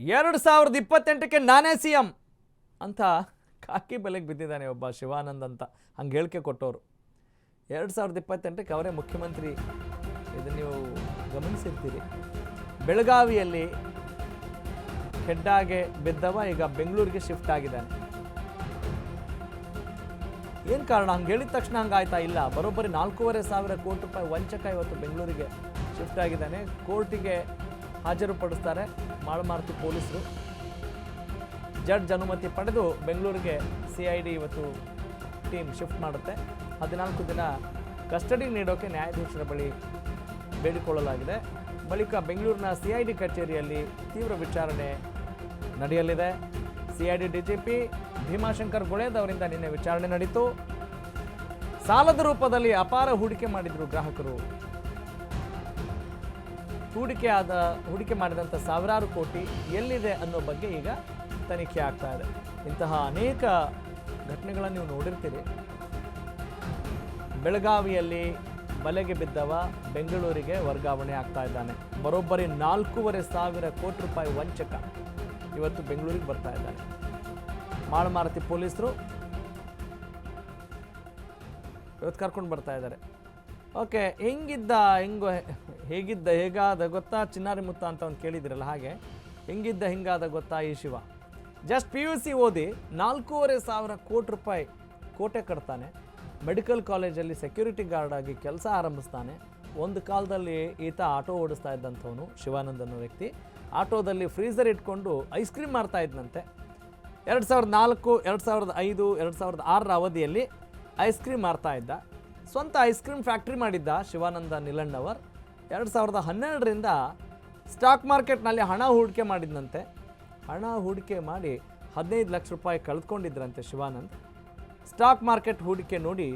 2028ಕ್ಕೆ ನಾನೇ CM ಅಂತ ಕಾಕಿ ಬೆಲೆಗೆ ಬಿದ್ದಿದ್ದಾನೆ ಒಬ್ಬ ಶಿವಾನಂದ್ ಅಂತ ಹಂಗೆ ಹೇಳಿಕೆ ಕೊಟ್ಟವರು. 2028ಕ್ಕೆ ಅವರೇ ಮುಖ್ಯಮಂತ್ರಿ. ಇದನ್ನು ನೀವು ಗಮನಿಸಿರ್ತೀರಿ. ಬೆಳಗಾವಿಯಲ್ಲಿ ಹೆಡ್ಡಾಗೆ ಬಿದ್ದವ ಈಗ ಬೆಂಗಳೂರಿಗೆ ಶಿಫ್ಟ್ ಆಗಿದ್ದಾನೆ. ಏನು ಕಾರಣ? ಹಂಗೆ ಹೇಳಿದ ತಕ್ಷಣ ಹಂಗಾಯ್ತಾ? ಇಲ್ಲ, ಬರೋಬ್ಬರಿ 4,500 ಕೋಟಿ ರೂಪಾಯಿ ವಂಚಕ ಇವತ್ತು ಬೆಂಗಳೂರಿಗೆ ಶಿಫ್ಟ್ ಆಗಿದ್ದಾನೆ. ಕೋರ್ಟಿಗೆ ಹಾಜರುಪಡಿಸ್ತಾರೆ ಮಾಳಮಾರುತಿ ಪೊಲೀಸರು. ಜಡ್ಜ್ ಅನುಮತಿ ಪಡೆದು ಬೆಂಗಳೂರಿಗೆ CID ಇವತ್ತು ಟೀಮ್ ಶಿಫ್ಟ್ ಮಾಡುತ್ತೆ. 14 ದಿನ ಕಸ್ಟಡಿ ನೀಡೋಕೆ ನ್ಯಾಯಾಧೀಶರ ಬಳಿ ಬೇಡಿಕೊಳ್ಳಲಾಗಿದೆ. ಬಳಿಕ ಬೆಂಗಳೂರಿನ CID ಕಚೇರಿಯಲ್ಲಿ ತೀವ್ರ ವಿಚಾರಣೆ ನಡೆಯಲಿದೆ. CID DGP ಭೀಮಾಶಂಕರ್ ಗುಳೇದ್ ಅವರಿಂದ ನಿನ್ನೆ ವಿಚಾರಣೆ ನಡೆಯಿತು. ಸಾಲದ ರೂಪದಲ್ಲಿ ಅಪಾರ ಹೂಡಿಕೆ ಮಾಡಿದ್ರು ಗ್ರಾಹಕರು. ಹೂಡಿಕೆ ಮಾಡಿದಂಥ ಸಾವಿರಾರು ಕೋಟಿ ಎಲ್ಲಿದೆ ಅನ್ನೋ ಬಗ್ಗೆ ಈಗ ತನಿಖೆ ಆಗ್ತಾ ಇದೆ. ಇಂತಹ ಅನೇಕ ಘಟನೆಗಳನ್ನು ನೀವು ನೋಡಿರ್ತೀರಿ. ಬೆಳಗಾವಿಯಲ್ಲಿ ಬಲೆಗೆ ಬಿದ್ದವ ಬೆಂಗಳೂರಿಗೆ ವರ್ಗಾವಣೆ ಆಗ್ತಾ ಇದ್ದಾನೆ. ಬರೋಬ್ಬರಿ 4,500 ಕೋಟಿ ರೂಪಾಯಿ ವಂಚಕ ಇವತ್ತು ಬೆಂಗಳೂರಿಗೆ ಬರ್ತಾ ಇದ್ದಾನೆ. ಮಾಳಮಾರುತಿ ಪೊಲೀಸರು ಇವತ್ತು ಕರ್ಕೊಂಡು ಬರ್ತಾ ಇದ್ದಾರೆ. ಓಕೆ, ಹೇಗಾದ ಗೊತ್ತಾ ಚಿನ್ನಾರಿ ಮುತ್ತ ಅಂತ ಒಂದು ಕೇಳಿದಿರಲ್ಲ, ಹಾಗೆ ಹಿಂಗಾದ ಗೊತ್ತಾ ಈ ಶಿವ. ಜಸ್ಟ್ PUC ಓದಿ 4,500 ಕೋಟಿ ರೂಪಾಯಿ ಕೋಟೆ ಕಟ್ತಾನೆ. ಮೆಡಿಕಲ್ ಕಾಲೇಜಲ್ಲಿ ಸೆಕ್ಯೂರಿಟಿ ಗಾರ್ಡ್ ಆಗಿ ಕೆಲಸ ಆರಂಭಿಸ್ತಾನೆ. ಒಂದು ಕಾಲದಲ್ಲಿ ಈತ ಆಟೋ ಓಡಿಸ್ತಾ ಇದ್ದಂಥವನು ಶಿವಾನಂದ್ ಅನ್ನೋ ವ್ಯಕ್ತಿ. ಆಟೋದಲ್ಲಿ ಫ್ರೀಸರ್ ಇಟ್ಕೊಂಡು ಐಸ್ ಕ್ರೀಮ್ ಮಾರ್ತಾ ಇದ್ದಂತೆ. 2004, 2005, 2006 ಅವಧಿಯಲ್ಲಿ ಐಸ್ ಕ್ರೀಮ್ ಮಾರ್ತಾ ಇದ್ದ. ಸ್ವಂತ ಐಸ್ ಕ್ರೀಮ್ ಫ್ಯಾಕ್ಟ್ರಿ ಮಾಡಿದ್ದ ಶಿವಾನಂದ ನಿಲಣ್ಣವರ್. 2012ರಿಂದ ಸ್ಟಾಕ್ ಮಾರ್ಕೆಟ್ನಲ್ಲಿ ಹಣ ಹೂಡಿಕೆ ಮಾಡಿದ್ದಂತೆ. ಹಣ ಹೂಡಿಕೆ ಮಾಡಿ 15 ಲಕ್ಷ ರೂಪಾಯಿ ಕಳೆದುಕೊಂಡಿದ್ರಂತೆ ಶಿವಾನಂದ್. ಸ್ಟಾಕ್ ಮಾರ್ಕೆಟ್ ಹೂಡಿಕೆ ನೋಡಿ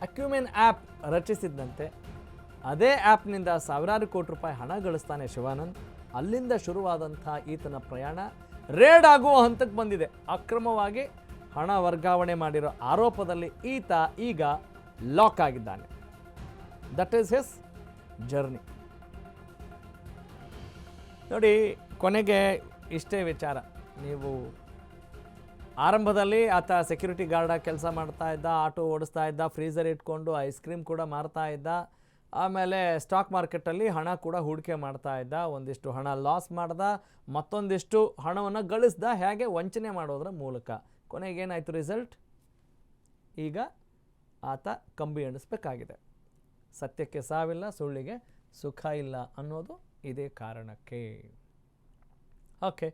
ಅಕ್ಯುಮೆನ್ ಆ್ಯಪ್ ರಚಿಸಿದ್ದಂತೆ. ಅದೇ ಆ್ಯಪ್ನಿಂದ ಸಾವಿರಾರು ಕೋಟಿ ರೂಪಾಯಿ ಹಣ ಗಳಿಸ್ತಾನೆ ಶಿವಾನಂದ್. ಅಲ್ಲಿಂದ ಶುರುವಾದಂಥ ಈತನ ಪ್ರಯಾಣ ರೇಡ್ ಆಗುವ ಹಂತಕ್ಕೆ ಬಂದಿದೆ. ಅಕ್ರಮವಾಗಿ ಹಣ ವರ್ಗಾವಣೆ ಮಾಡಿರೋ ಆರೋಪದಲ್ಲಿ ಈತ ಈಗ ಲಾಕ್ ಆಗಿದ್ದಾನೆ. That is his journey. ನೋಡಿ, ಕೊನೆಗೆ ಇಷ್ಟೇ ವಿಚಾರ. ನೀವು ಆರಂಭದಲ್ಲಿ ಆತ ಸೆಕ್ಯೂರಿಟಿ ಗಾರ್ಡಾಗಿ ಕೆಲಸ ಮಾಡ್ತಾ ಇದ್ದ, ಆಟೋ ಓಡಿಸ್ತಾ ಇದ್ದ, ಫ್ರೀಸರ್ ಇಟ್ಕೊಂಡು ಐಸ್ ಕ್ರೀಮ್ ಕೂಡ ಮಾರ್ತಾ ಇದ್ದ. ಆಮೇಲೆ ಸ್ಟಾಕ್ ಮಾರ್ಕೆಟಲ್ಲಿ ಹಣ ಕೂಡ ಹೂಡಿಕೆ ಮಾಡ್ತಾ ಇದ್ದ. ಒಂದಿಷ್ಟು ಹಣ ಲಾಸ್ ಮಾಡ್ದ, ಮತ್ತೊಂದಿಷ್ಟು ಹಣವನ್ನು ಗಳಿಸ್ದ. ಹೇಗೆ ವಂಚನೆ ಮಾಡೋದ್ರ ಮೂಲಕ. ಕೊನೆಗೇನಾಯಿತು ರಿಸಲ್ಟ್? ಈಗ ಆತ ಕಂಬಿ ಎಣಿಸ್ಬೇಕಾಗಿದೆ. ಸತ್ಯಕ್ಕೆ ಸಾವಿಲ್ಲ, ಸುಳ್ಳಿಗೆ ಸುಖ ಇಲ್ಲ ಅನ್ನೋದು ಇದೇ ಕಾರಣಕ್ಕೆ. ಓಕೆ.